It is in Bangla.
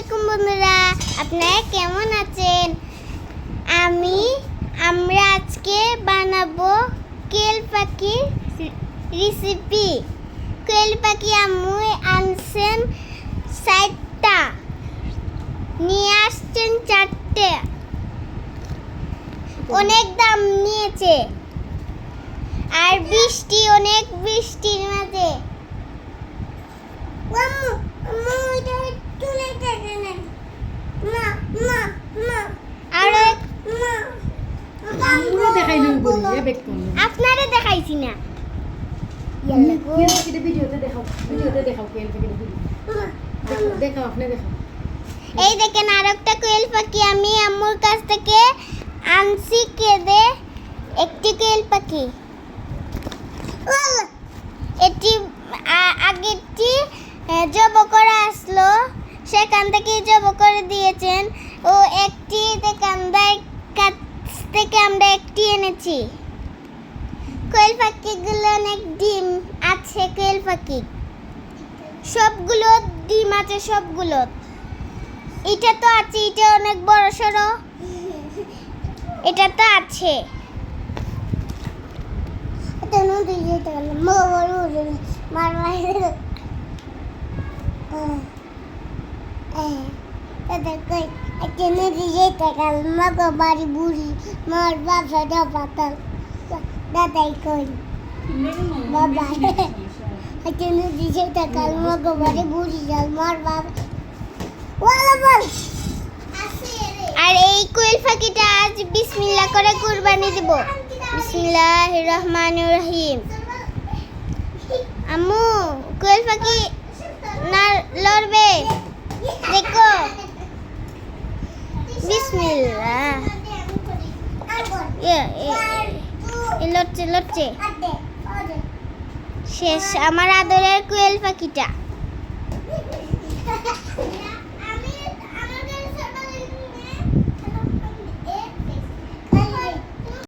আলাইকুম বন্ধুরা, আপনারা কেমন আছেন? আমরা আজকে বানাবো কোয়েল পাখির রেসিপি। কোয়েল পাখি আম্মু আনছেন ৬০টা, নিয়ে আসছেন ৪টে। অনেক দাম নিয়েছে, আর বৃষ্টি, অনেক বৃষ্টির মাঝে। আপনারে দেখাইছি না, এই দেখেন আর একটা কোয়েল পাখি আমি আম্মুর কাছ থেকে আনছি কেঁদে। একটি কোয়েল পাখি, এটি আগেরটি জব করে আসলো, সেখান থেকে জব করে দিয়েছেন। ও একটি দোকানদার কাছ থেকে আমরা একটি এনেছি। কোয়েল পাখিগুলো অনেক ডিম আছে। কোয়েল পাখি সবগুলো ডিম আছে, সবগুলো। এটা তো আছে, এটা অনেক বড় সড়ো, এটা তো আছে। বাড়ি বুড়ি মার বাসাটা পাতাল দাদাই কই বাবা কাল মগো বাড়ি বুড়ি যাল মার বাবা। আর এই কোয়েল পাখিটা আজ বিসমিল্লাহ করে কুরবানি দেব। বিসমিল্লাহির রহমানির রহিম। আম্মু, কোয়েল পাখি না লড়বে, দেখো। বিসমিল্লাহ। লড়ছে লড়ছে। শেষ আমার আদরের কোয়েল পাখিটা।